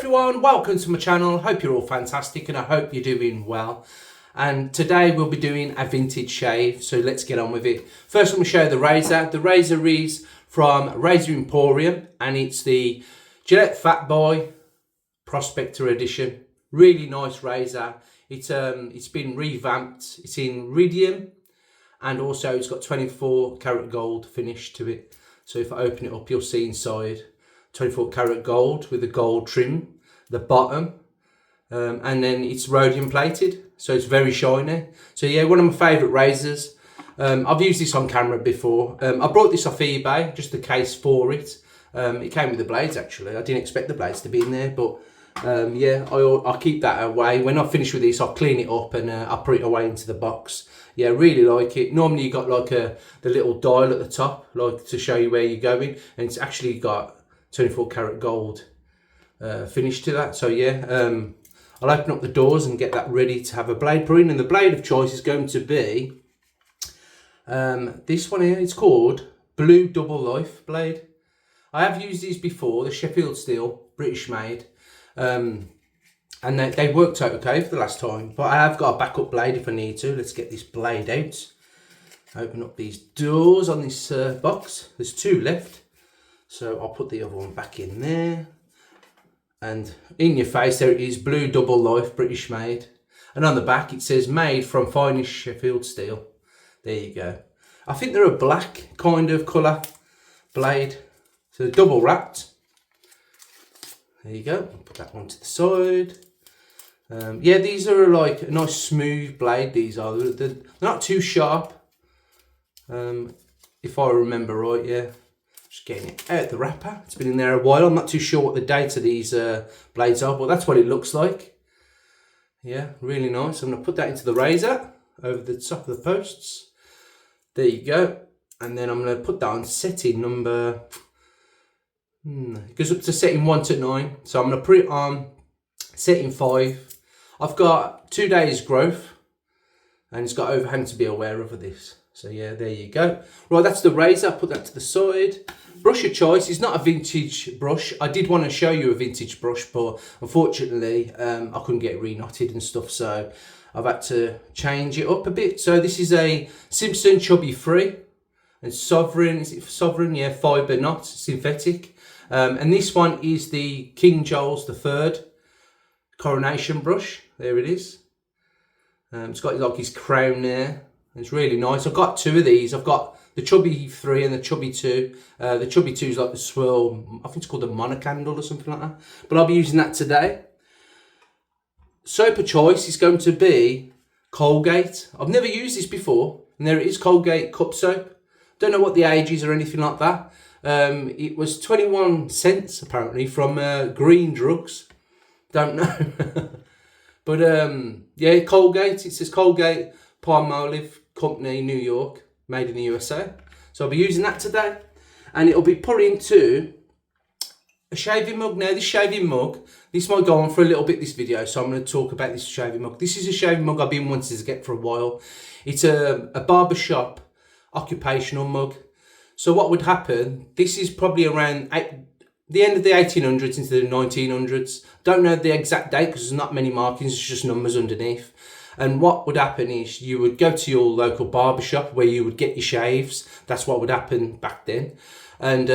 everyone, welcome to my channel. Hope you're all fantastic and I hope you're doing well. And today we'll be doing a vintage shave, so let's get on with it. First I'm going to show you the razor. The razor is from Razor Emporium and it's the Gillette Fatboy Prospector edition. Really nice razor. It's been revamped. It's in iridium and also it's got 24 karat gold finish to it. So if I open it up you'll see inside 24 karat gold with the gold trim, the bottom, and then it's rhodium plated, so it's very shiny. So yeah, one of my favourite razors. I've used this on camera before. I brought this off eBay, just the case for it. It came with the blades actually. I didn't expect the blades to be in there, but yeah, I'll keep that away. When I finish with this, I'll clean it up and I'll put it away into the box. Yeah, really like it. Normally you got like the little dial at the top, like to show you where you're going, and it's actually got 24 karat gold finish to that. So yeah, I'll open up the doors and get that ready to have a blade put in, and the blade of choice is going to be this one here. It's called Blue Double Life blade. I have used these before, the Sheffield steel, British made, and they worked out okay for the last time, but I have got a backup blade if I need to. Let's get this blade out. Open up these doors on this box. There's two left. So I'll put the other one back in there. And in your face there it is, Blue Double Life, British made. And on the back it says made from finest Sheffield steel. There you go. I think they're a black kind of colour blade. So double wrapped. There you go. I'll put that one to the side. Yeah, these are like a nice smooth blade. These are. They're not too sharp. If I remember right, yeah. Just getting it out the wrapper. It's been in there a while. I'm not too sure what the date of these blades are, but that's what it looks like. Yeah, really nice. I'm going to put that into the razor over the top of the posts. There you go. And then I'm going to put that on setting number... it goes up to setting 1 to 9. So I'm going to put it on setting 5. I've got 2 days growth. And it's got overhang to be aware of this. So yeah, there you go. Right, that's the razor. Put that to the side. Brush of choice is not a vintage brush. I did want to show you a vintage brush, but unfortunately I couldn't get it re-knotted and stuff, so I've had to change it up a bit. So this is a Simpson Chubby Free and Sovereign. Is it Sovereign? Yeah, fibre knot, synthetic. And this one is the King Charles III coronation brush. There it is. It's got like his crown there. It's really nice. I've got two of these. I've got the Chubby 3 and the Chubby 2. The Chubby 2 is like the swirl, I think it's called the monocandle or something like that. But I'll be using that today. Soap of choice is going to be Colgate. I've never used this before. And there it is, Colgate cup soap. Don't know what the age is or anything like that. It was 21 cents apparently from Green Drugs. Don't know. But yeah, Colgate. It says Colgate Palmolive Company, New York, made in the USA. So I'll be using that today, and it'll be put into a shaving mug. Now this shaving mug, this might go on for a little bit this video, so I'm going to talk about this shaving mug. This is a shaving mug I've been wanting to get for a while. It's a barber shop occupational mug. So what would happen, this is probably around the end of the 1800s into the 1900s. Don't know the exact date because there's not many markings, it's just numbers underneath. And what would happen is you would go to your local barber shop where you would get your shaves. That's what would happen back then. And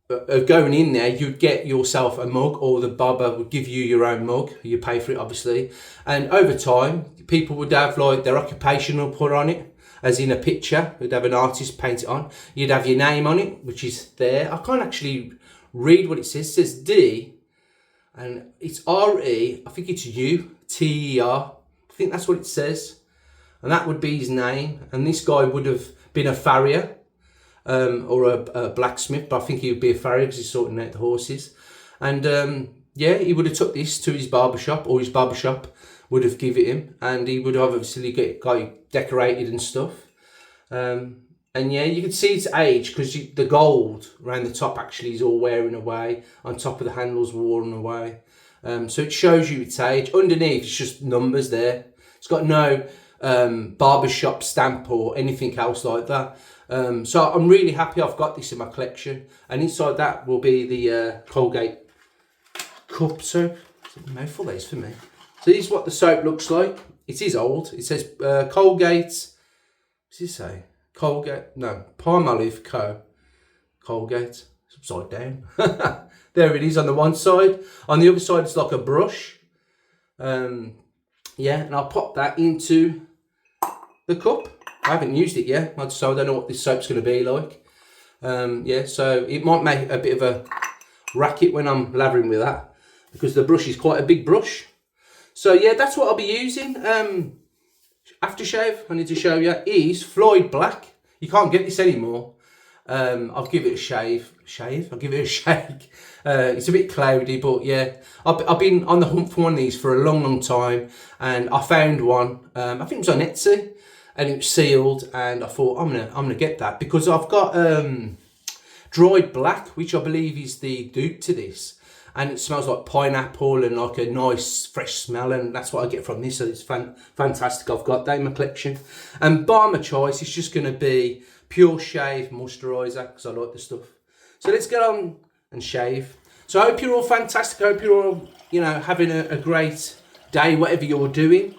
going in there, you'd get yourself a mug, or the barber would give you your own mug. You pay for it, obviously. And over time, people would have like their occupational put on it, as in a picture. You'd have an artist paint it on. You'd have your name on it, which is there. I can't actually read what it says. It says D, and it's R-E, I think it's U-T-E-R. I think that's what it says. And that would be his name. And this guy would have been a farrier or a blacksmith, but I think he would be a farrier because he's sorting out the horses. And yeah, he would have took this to his barbershop, or his barbershop would have given it him, and he would have obviously got it decorated and stuff. And yeah, you can see its age because the gold around the top actually is all wearing away. On top of the handles worn away. So it shows you its age. Underneath it's just numbers there. It's got no barbershop stamp or anything else like that. So I'm really happy I've got this in my collection. And inside that will be the Colgate cup soap. It's a mouthful that is for me. So this is what the soap looks like. It is old. It says Colgate. What does it say? Colgate. No, Palmolive Co. Colgate. It's upside down. There it is on the one side. On the other side, it's like a brush. Yeah, and I'll pop that into the cup. I haven't used it yet, so I don't know what this soap's going to be like. Yeah, so it might make a bit of a racket when I'm lathering with that, because the brush is quite a big brush. So yeah, that's what I'll be using. Aftershave, I need to show you, is Floid Black. You can't get this anymore. I'll give it a shave. I'll give it a shake. It's a bit cloudy, but yeah, I've been on the hunt for one of these for a long time, and I found one. I think it was on Etsy, and it was sealed, and I thought I'm gonna get that, because I've got dried black, which I believe is the dupe to this, and it smells like pineapple and like a nice fresh smell, and that's what I get from this. So it's fantastic. I've got that in my collection, and by my choice, it's just gonna be Pure Shave moisturiser, because I like the stuff. So let's get on and shave. So I hope you're all fantastic. I hope you're all, having a great day, whatever you're doing.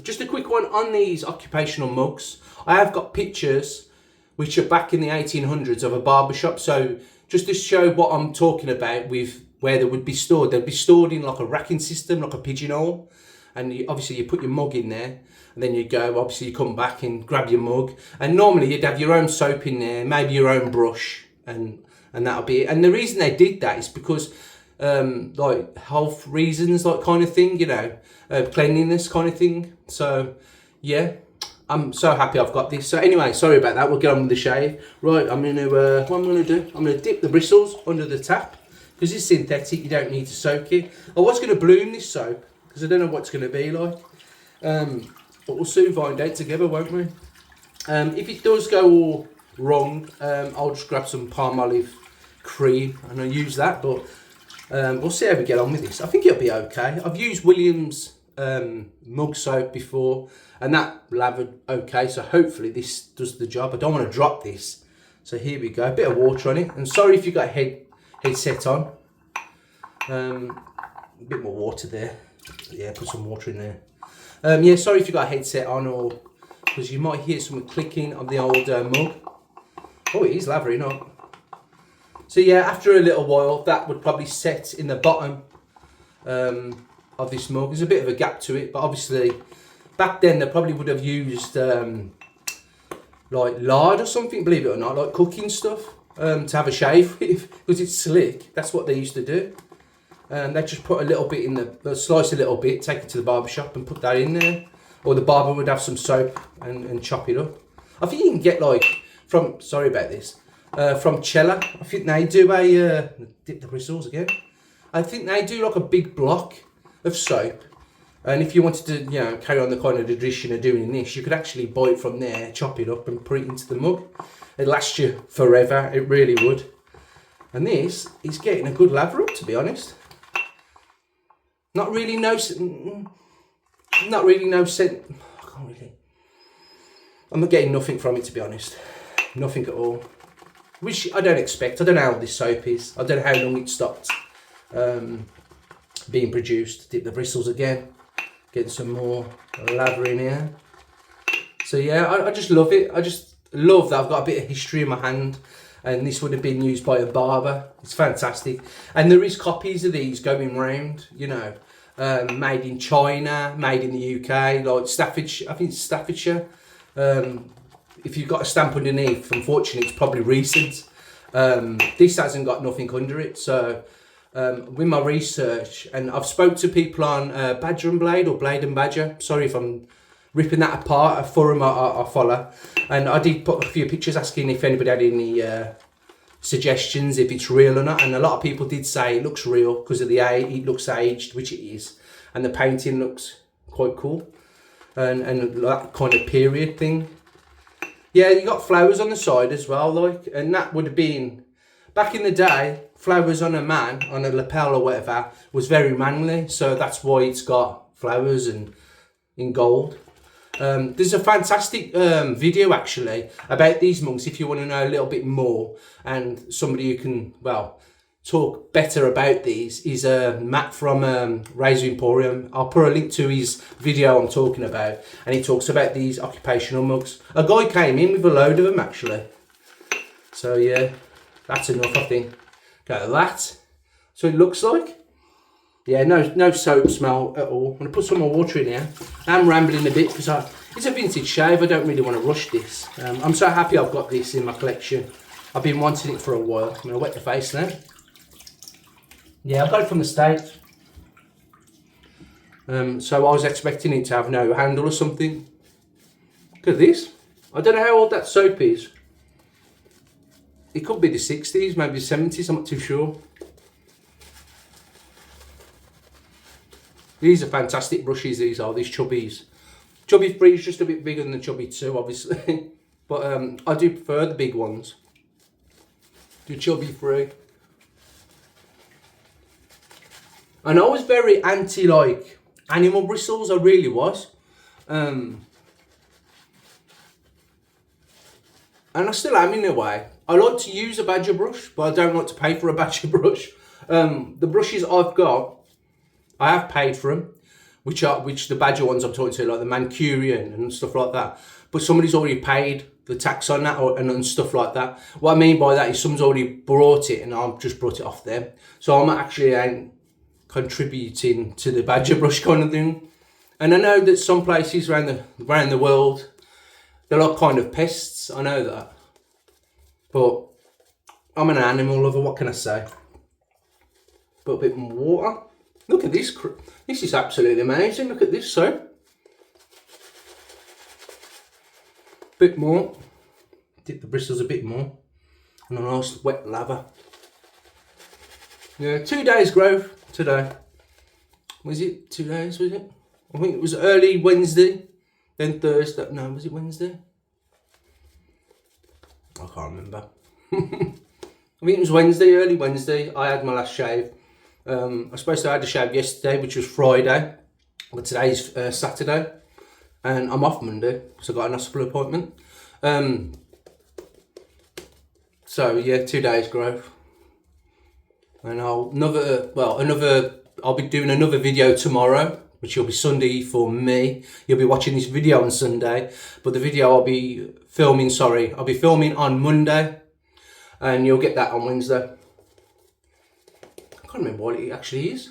Just a quick one on these occupational mugs. I have got pictures which are back in the 1800s of a barber shop. So just to show what I'm talking about with where they would be stored. They'd be stored in like a racking system, like a pigeonhole. And obviously you put your mug in there, and then you go, obviously you come back and grab your mug. And normally you'd have your own soap in there, maybe your own brush, and that'll be it. And the reason they did that is because like health reasons, like kind of thing, cleanliness kind of thing. So yeah, I'm so happy I've got this. So anyway, sorry about that. We'll get on with the shave. Right, what I'm gonna do, I'm gonna dip the bristles under the tap, because it's synthetic, you don't need to soak it. I was gonna bloom this soap, because I don't know what it's gonna be like. But we'll soon find out together, won't we? If it does go all wrong, I'll just grab some Palmolive cream and I'll use that, but we'll see how we get on with this. I think it'll be okay. I've used Williams mug soap before, and that lathered okay, so hopefully this does the job. I don't want to drop this, so here we go. A bit of water on it, and sorry if you got a headset on. A bit more water there. Yeah, put some water in there. Yeah, sorry if you got a headset on, or because you might hear some clicking of the old mug. Oh, it is lathering up. So yeah, after a little while, that would probably set in the bottom of this mug. There's a bit of a gap to it, but obviously back then they probably would have used like lard or something, believe it or not, like cooking stuff to have a shave with, because it's slick. That's what they used to do. They just put a little bit in slice a little bit, take it to the barber shop and put that in there. Or the barber would have some soap and chop it up. I think you can get sorry about this, from Cella. I think they do dip the bristles again. I think they do like a big block of soap. And if you wanted to, carry on the kind of tradition of doing this, you could actually buy it from there, chop it up and put it into the mug. It'd last you forever, it really would. And this is getting a good lather up, to be honest. Not really no scent. I can't really. I'm not getting nothing from it, to be honest. Nothing at all. Which I don't expect. I don't know how this soap is. I don't know how long it stopped being produced. Dip the bristles again. Getting some more lather in here. So yeah, I just love it. I just love that I've got a bit of history in my hand. And this would have been used by a barber. It's fantastic. And there is copies of these going round, made in China, made in the UK, like Staffordshire, I think it's Staffordshire. If you've got a stamp underneath, unfortunately, it's probably recent. This hasn't got nothing under it. So with my research, and I've spoke to people on Badger and Blade, or Blade and Badger. Sorry if I'm ripping that apart, a forum I follow. And I did put a few pictures asking if anybody had any suggestions, if it's real or not. And a lot of people did say it looks real because of the age, it looks aged, which it is. And the painting looks quite cool. And that kind of period thing. Yeah, you got flowers on the side as well, and that would have been, back in the day, flowers on a man, on a lapel or whatever, was very manly. So that's why it's got flowers and in gold. There's a fantastic video actually about these mugs if you want to know a little bit more, and somebody who can, talk better about these is Matt from Razor Emporium. I'll put a link to his video I'm talking about, and he talks about these occupational mugs. A guy came in with a load of them actually. So yeah, that's enough I think. Go that. So it looks like. Yeah, no soap smell at all. I'm going to put some more water in here. I'm rambling a bit because it's a vintage shave. I don't really want to rush this. I'm so happy I've got this in my collection. I've been wanting it for a while. I'm going to wet the face now. Yeah, I got it from the States. So I was expecting it to have no handle or something. Look at this. I don't know how old that soap is. It could be the 60s, maybe the 70s, I'm not too sure. These are fantastic brushes, these chubbies. Chubby 3 is just a bit bigger than the chubby 2, obviously. But I do prefer the big ones. The chubby 3. And I was very anti like animal bristles, I really was. And I still am in a way. I like to use a badger brush, but I don't like to pay for a badger brush. The brushes I've got, I have paid for them, which the badger ones I'm talking to, like the Mancurian and stuff like that. But somebody's already paid the tax on that and stuff like that. What I mean by that is someone's already brought it and I've just brought it off them. So I'm actually contributing to the badger brush kind of thing. And I know that some places around the world, they're like kind of pests. I know that. But I'm an animal lover, what can I say? Put a bit more water. Look at this. This is absolutely amazing. Look at this soap. Bit more. Dip the bristles a bit more. And a nice wet lather. Yeah, 2 days growth today. Was it 2 days, was it? I think it was early Wednesday. Then Thursday. No, was it Wednesday? I can't remember. I think it was Wednesday, early Wednesday. I had my last shave. I was supposed to have had a shave yesterday, which was Friday. But today's Saturday. And I'm off Monday, because I've got an hospital appointment. So yeah, 2 days growth. And I'll be doing another video tomorrow, which will be Sunday for me. You'll be watching this video on Sunday, but the video I'll be filming on Monday, and you'll get that on Wednesday. I can't remember what it actually is.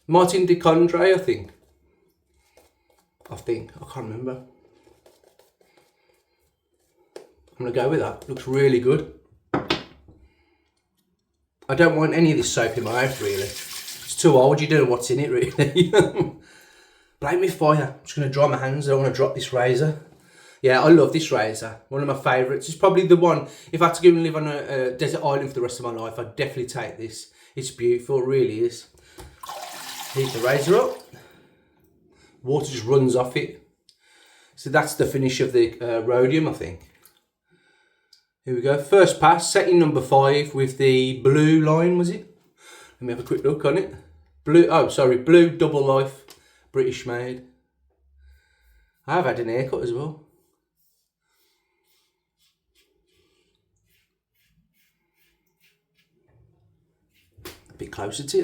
Martin de Condre, I think. I can't remember. I'm gonna go with that. Looks really good. I don't want any of this soap in my mouth, really. It's too old, you don't know what's in it, really. Blame me fire. I'm just going to dry my hands. I don't want to drop this razor. Yeah, I love this razor. One of my favourites. It's probably the one, if I had to go and live on a desert island for the rest of my life, I'd definitely take this. It's beautiful, it really is. Heat the razor up. Water just runs off it. So that's the finish of the rhodium, I think. Here we go. First pass, setting number 5 with the blue line, was it? Let me have a quick look on it. Blue Double Life, British made. I have had an haircut as well. A bit closer to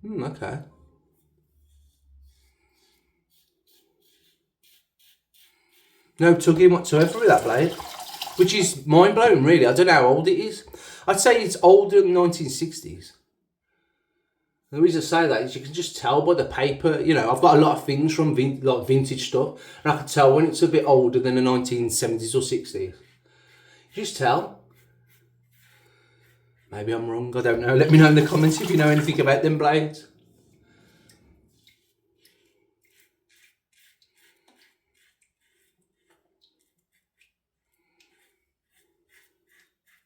you. Okay. No tugging whatsoever with that blade, which is mind-blowing, really. I don't know how old it is. I'd say it's older than the 1960s. The reason I say that is you can just tell by the paper. You know, I've got a lot of things from like vintage stuff, and I can tell when it's a bit older than the 1970s or 60s. You just tell. Maybe I'm wrong, I don't know. Let me know in the comments if you know anything about them blades.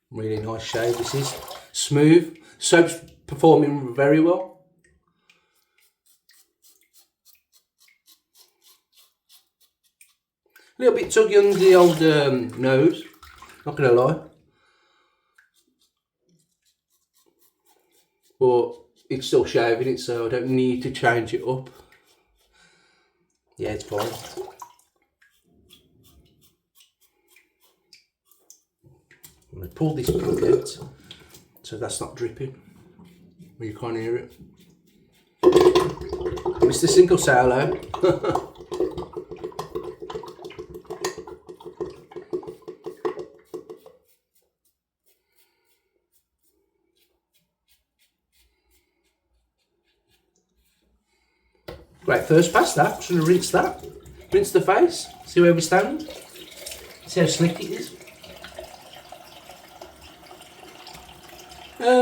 Really nice shave this is. Smooth. Soap's performing very well. A little bit tuggy on the old nose, not gonna lie. But it's still shaving it, so I don't need to change it up. Yeah, it's fine. I'm going to pull this plug out so that's not dripping. Well, you can't hear it. Mr. Sink will say hello. Great first pass that. Just going to rinse that. Rinse the face. See where we stand. See how slick it is.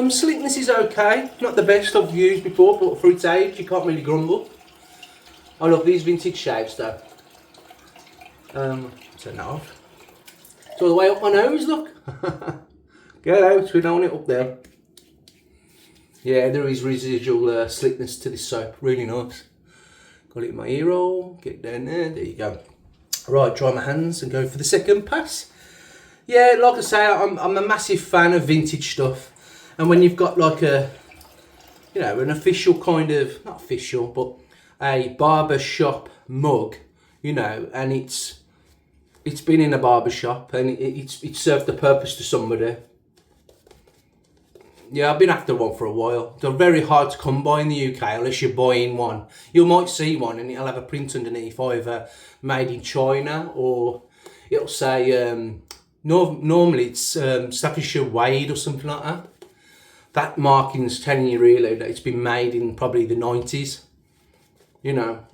Slickness is okay. Not the best I've used before, but for its age you can't really grumble. I love these vintage shaves though. Turn that off. It's all the way up my nose, look. Get out, we don't want it up there. Yeah, there is residual slickness to this soap. Really nice. Got it in my ear hole, get it down there, there you go. Right, dry my hands and go for the second pass. Yeah, like I say, I'm a massive fan of vintage stuff. And when you've got like a, you know, an official kind of, not official, but a barber shop mug, you know, and it's been in a barber shop and it's served a purpose to somebody. Yeah, I've been after one for a while. They're very hard to come by in the UK unless you're buying one. You might see one and it'll have a print underneath, either made in China or it'll say, normally it's Staffordshire Wade or something like that. That marking's telling you really that it's been made in probably the 90s. You know,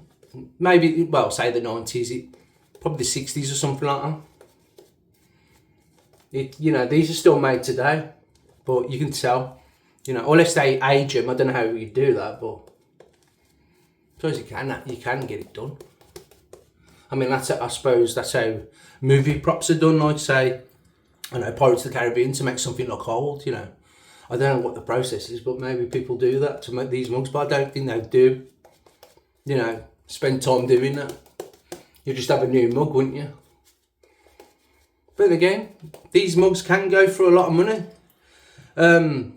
maybe, well, say the 90s, probably the 60s or something like that. You know, these are still made today. But you can tell, you know, unless they age them, I don't know how you do that, but I suppose you can get it done. I mean, I suppose that's how movie props are done, like say, I know, Pirates of the Caribbean, to make something look old, you know. I don't know what the process is, but maybe people do that to make these mugs, but I don't think they do, you know, spend time doing that. You just have a new mug, wouldn't you? But again, these mugs can go for a lot of money. I'm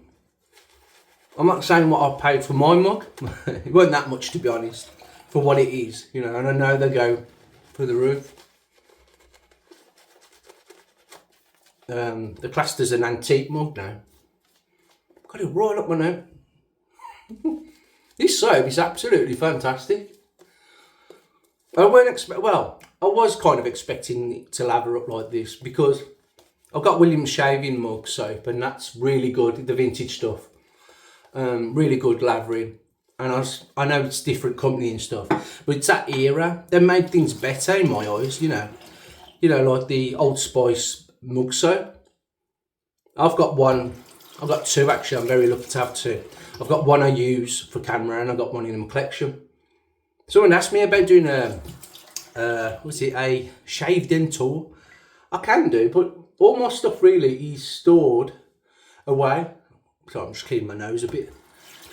not saying what I paid for my mug. It wasn't that much, to be honest, for what it is, you know, and I know they go through the roof. The classed as an antique mug now. Got it right up my nose. This soap is absolutely fantastic. I was kind of expecting it to lather up like this because I've got Williams shaving mug soap and that's really good, the vintage stuff. Really good lathering. And I know it's different company and stuff, but it's that era. They made things better in my eyes, you know. You know, like the Old Spice mug soap. I've got two actually, I'm very lucky to have two. I've got one I use for camera and I've got one in my collection. Someone asked me about doing a shave in tour. I can do, but all my stuff really is stored away. So I'm just cleaning my nose a bit.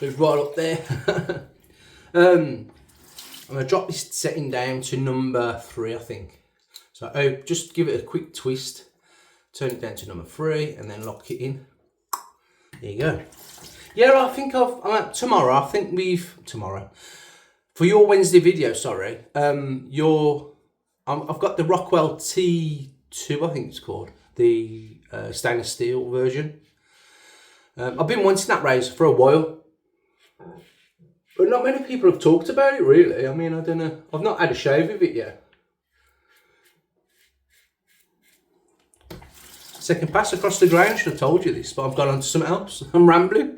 It's right up there. I'm going to drop this setting down to number 3, I think. So just give it a quick twist. Turn it down to number 3 and then lock it in. There you go. Yeah, I think tomorrow, for your Wednesday video, sorry, I've got the Rockwell T2, I think it's called, the stainless steel version. I've been wanting that razor for a while, but not many people have talked about it really. I mean, I don't know, I've not had a shave with it yet. Second pass across the grain, should have told you this, but I've gone on to something else. I'm rambling.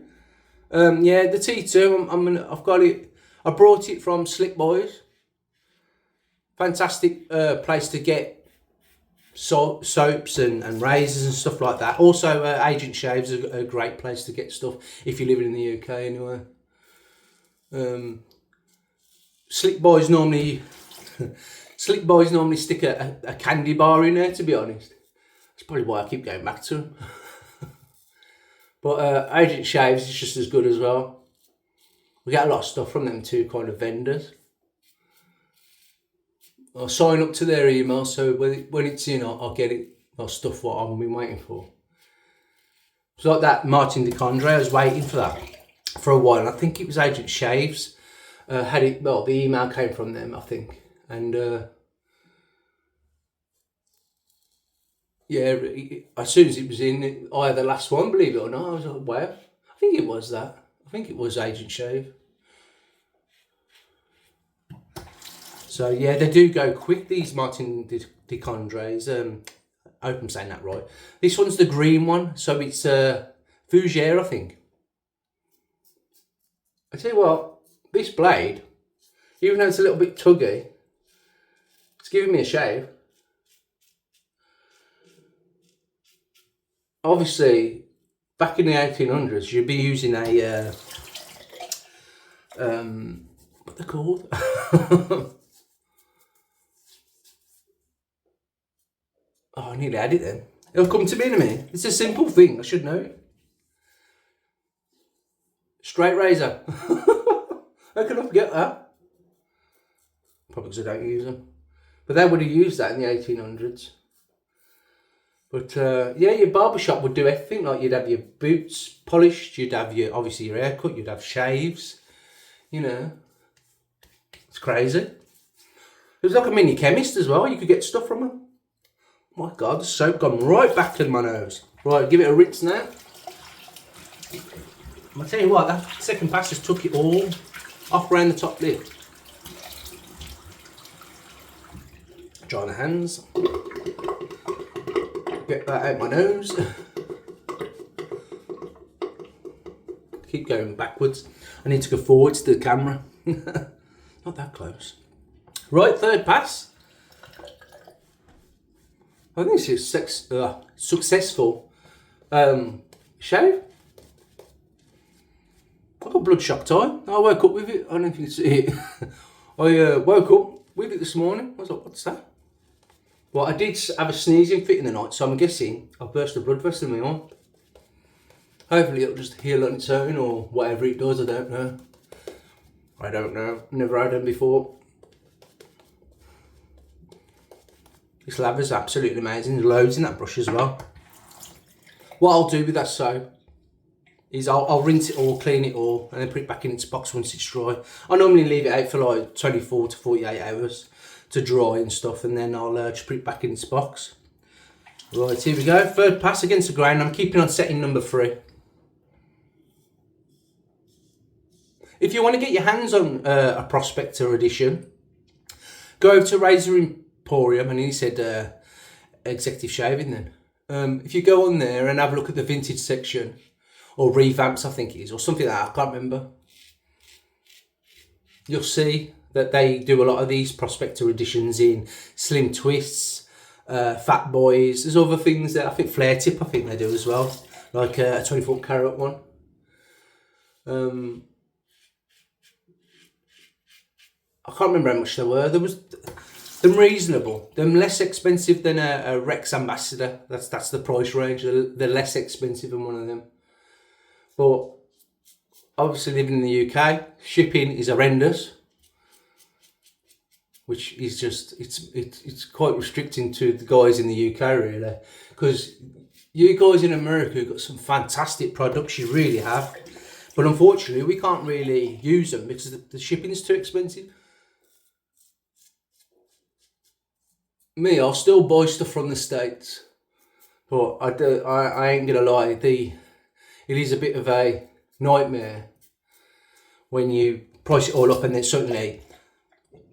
Yeah, the T2, I've got it. I brought it from Slick Boys. Fantastic place to get soaps and razors and stuff like that. Also, Agent Shaves is a great place to get stuff if you're living in the UK anyway. Slick Boys normally stick a candy bar in there, to be honest. That's probably why I keep going back to them. But Agent Shaves is just as good as well. We get a lot of stuff from them two kind of vendors. I'll sign up to their email, so when it's in, I'll get it. I'll stuff what I've been waiting for. It's like that Martin DeCondre, I was waiting for that for a while. I think it was Agent Shaves. The email came from them, I think. And Yeah, as soon as it was in, I had the last one, believe it or not. I was like, wow. I think it was that. I think it was Agent Shave. So yeah, they do go quick, these Martin de Condres. I hope I'm saying that right. This one's the green one, so it's Fougere, I think. I tell you what, this blade, even though it's a little bit tuggy, it's giving me a shave. Obviously, back in the 1800s, you'd be using a what they're called. Oh, I nearly had it then. It'll come to me in a minute. It's a simple thing. I should know it. Straight razor. How can I forget that? Probably because I don't use them. But they would have used that in the 1800s. But yeah, your barbershop would do everything. Like, you'd have your boots polished, you'd have your, obviously your haircut, you'd have shaves. You know, it's crazy. It was like a mini chemist as well. You could get stuff from them. My God, the soap gone right back in my nose. Right, give it a rinse now. I'll tell you what, that second pass just took it all off around the top lip. Dry the hands. Get that out my nose. Keep going backwards. I need to go forwards to the camera. Not that close. Right, third pass. I think it's a successful shave. I got bloodshot eye. I woke up with it. I don't know if you can see it. I woke up with it this morning. I was like, what's that? Well, I did have a sneezing fit in the night, so I'm guessing I burst a blood vessel in my arm. Hopefully it'll just heal on its own, or whatever it does, I don't know. I don't know. Never had them before. This laver's absolutely amazing. There's loads in that brush as well. What I'll do with that soap is I'll rinse it all, clean it all, and then put it back in its box once it's dry. I normally leave it out for like 24 to 48 hours to dry and stuff, and then I'll just put it back in its box. Right, here we go. Third pass against the grain. I'm keeping on setting number 3. If you want to get your hands on a Prospector edition, go over to Razor Emporium, and he said executive shaving then. If you go on there and have a look at the vintage section, or revamps I think it is, or something like that, I can't remember, you'll see that they do a lot of these Prospector editions in slim twists, Fatboys. There's other things that I think flare tip I think they do as well, like a 24 carat one. I can't remember how much they were. There was them reasonable, them less expensive than a Rex Ambassador. That's the price range. They're less expensive than one of them. But obviously living in the UK, shipping is horrendous, which is just it's quite restricting to the guys in the UK really, because you guys in America have got some fantastic products, you really have, but unfortunately we can't really use them because the shipping is too expensive. Me, I'll still buy stuff from the States, but I ain't gonna lie, it is a bit of a nightmare when you price it all up and then suddenly,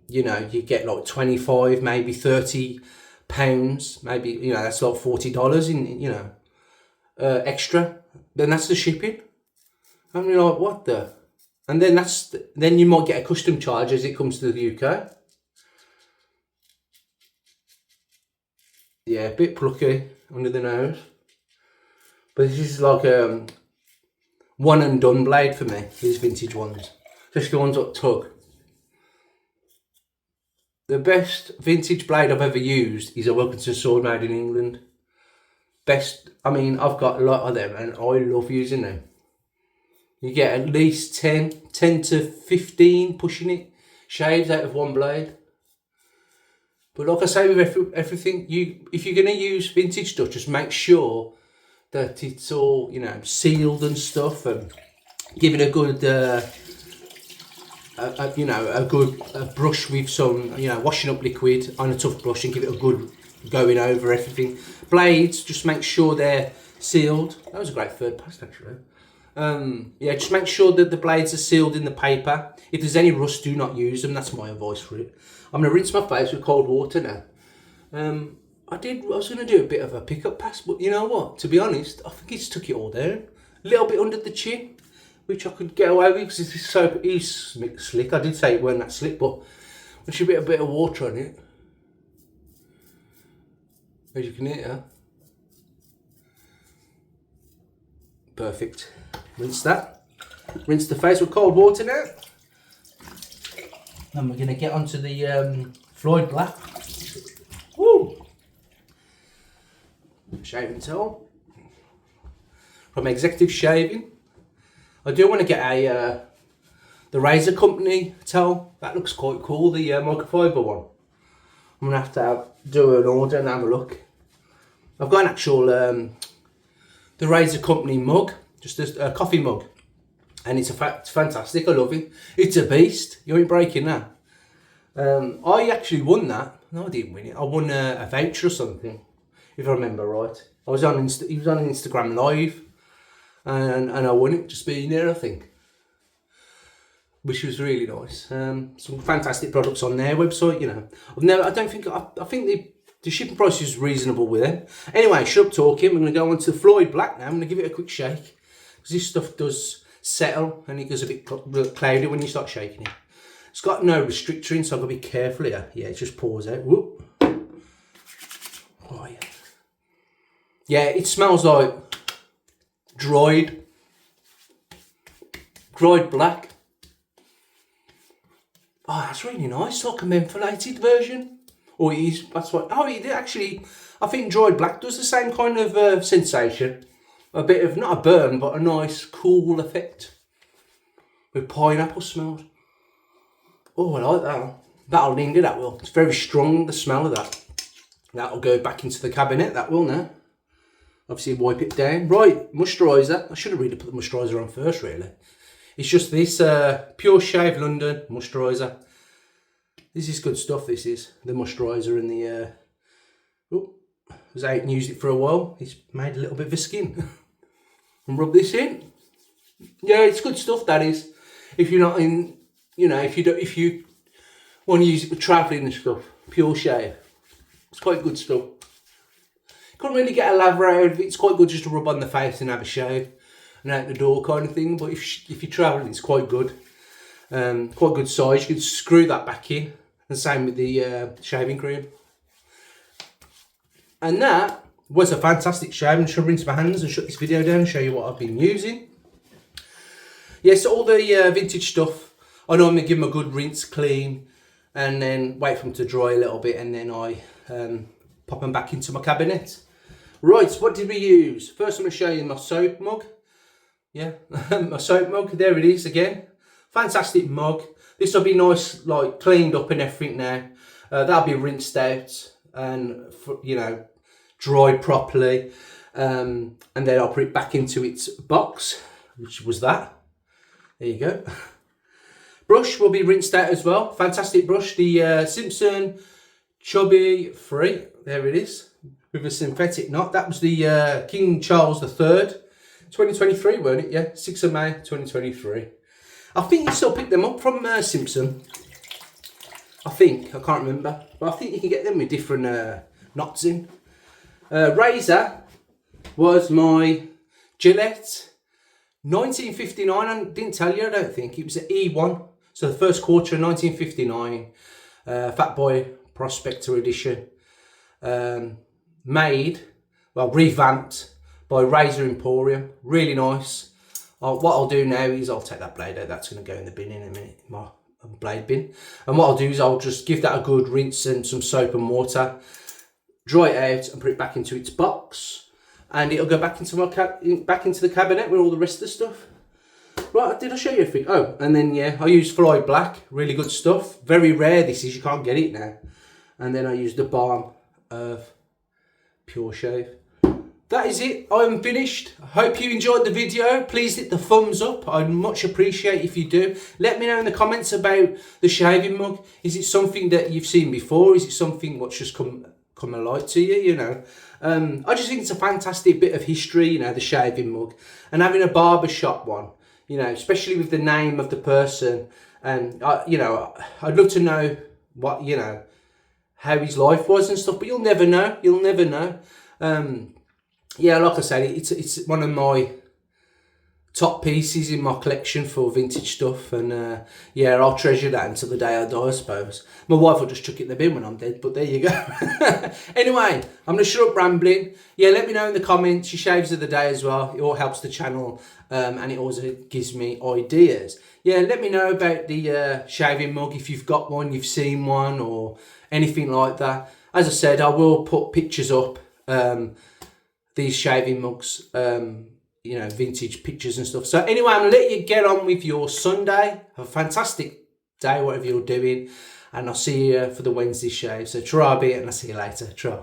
you know, you get like 25, maybe 30 pounds, maybe, you know, that's like $40 in, you know, extra. Then that's the shipping. And you're like, what the? And then then you might get a custom charge as it comes to the UK. Yeah, a bit plucky under the nose. But this is like one and done blade for me, these vintage ones. Especially the ones that tug. The best vintage blade I've ever used is a Wilkinson sword made in England. Best, I mean, I've got a lot of them and I love using them. You get at least 10 to 15 pushing it, shaves out of one blade. But like I say with everything, if you're going to use vintage stuff, just make sure that it's all, you know, sealed and stuff, and give it a good you know, a good brush with some, you know, washing up liquid on a tough brush and give it a good going over everything. Blades, just make sure they're sealed. That was a great third pass actually. Yeah, just make sure that the blades are sealed in the paper. If there's any rust, do not use them. That's my advice for it. I'm going to rinse my face with cold water now. I was going to do a bit of a pickup pass, but you know what? To be honest, I think he's took it all down. A little bit under the chin, which I could get away with because it's so he's slick. I did say it weren't that slick, but once you put a bit of water on it, as you can hear, perfect. Rinse that. Rinse the face with cold water now. And we're going to get onto the Floid Black. Woo! Shaving towel. From Executive Shaving. I do want to get a the Razor Company towel. That looks quite cool, the microfiber one. I'm going to have do an order and have a look. I've got an actual the Razor Company mug, just a coffee mug, and it's fantastic. I love it. It's a beast. You ain't breaking that. I actually won that. No, I didn't win it. I won a voucher or something, if I remember right. I was on he was on Instagram Live, and I won it just being there, I think, which was really nice. Some fantastic products on their website. You know, I think the shipping price is reasonable with them. Anyway, shut up talking. We're going to go on to Floid Black now. I'm going to give it a quick shake because this stuff does settle and it goes a bit cloudy when you start shaking it. It's got no restrictor in, so I've got to be careful here. Yeah, it just pours out. Whoop. Oh, yeah. Yeah, it smells like dried black. Oh, that's really nice. Like a mentholated version. Or it is, that's what, oh, it actually, I think dried black does the same kind of sensation. A bit of, not a burn, but a nice cool effect. With pineapple smells. Oh, I like that. That'll linger, that will. It's very strong, the smell of that. That'll go back into the cabinet, that will now. Obviously wipe it down. Right, moisturiser. I should have really put the moisturiser on first, really. It's just this Pure Shave London moisturiser. This is good stuff, this is. The moisturiser and the... I was out and used it for a while. It's made a little bit of a skin. And rub this in. Yeah, it's good stuff, that is. If you're not in... You know, if you want to use it for travelling and stuff, Pure Shave. It's quite good stuff. Couldn't really get a lather out of it. It's quite good just to rub on the face and have a shave and out the door kind of thing. But if you're travelling, it's quite good. Quite good size. You can screw that back in. And same with the shaving cream. And that was a fantastic shave. I'm just going to rinse my hands and shut this video down and show you what I've been using. Yes, all the vintage stuff. I normally give them a good rinse, clean, and then wait for them to dry a little bit, and then I pop them back into my cabinet. Right, what did we use? First I'm going to show you my soap mug. Yeah, my soap mug, there it is again. Fantastic mug. This will be nice, like cleaned up and everything now. That'll be rinsed out and, you know, dried properly. And then I'll put it back into its box, which was that. There you go. Brush will be rinsed out as well. Fantastic brush. The Simpson Chubby Free. There it is. With a synthetic knot. That was the King Charles III. 2023, weren't it? Yeah. 6th of May, 2023. I think you still pick them up from Simpson. I think. I can't remember. But I think you can get them with different knots in. Razor was my Gillette 1959. I didn't tell you, I don't think. It was an E1. So the first quarter of 1959, Fatboy Prospector edition, revamped by Razor Emporium. Really nice. What I'll do now is I'll take that blade out. That's going to go in the bin in a minute, my blade bin. And what I'll do is I'll just give that a good rinse and some soap and water, dry it out and put it back into its box. And it'll go back into the cabinet with all the rest of the stuff. Right, did I show you everything? Oh, and then yeah, I use Floid Black, really good stuff. Very rare this is, you can't get it now. And then I use the balm of Pure Shave. that is it. I'm finished. I hope you enjoyed the video. Please hit the thumbs up. I'd much appreciate if you do. Let me know in the comments about the shaving mug. Is it something that you've seen before? Is it something what's just come alive to you, you know? I just think it's a fantastic bit of history, you know, the shaving mug. And having a barber shop one, you know, especially with the name of the person. And, you know, I'd love to know what, you know, how his life was and stuff. But you'll never know. You'll never know. Yeah, like I said, it's one of my top pieces in my collection for vintage stuff, and yeah, I'll treasure that until the day I die, I suppose. My wife will just chuck it in the bin when I'm dead, but there you go. Anyway, I'm gonna shut up rambling. Yeah, let me know in the comments your shaves of the day as well. It all helps the channel, and it also gives me ideas. Yeah, let me know about the shaving mug, if you've got one, you've seen one, or anything like that. As I said, I will put pictures up. These shaving mugs, you know, vintage pictures and stuff. So anyway, I'm going to let you get on with your Sunday. Have a fantastic day, whatever you're doing. And I'll see you for the Wednesday shave. So try a bit and I'll see you later. Try.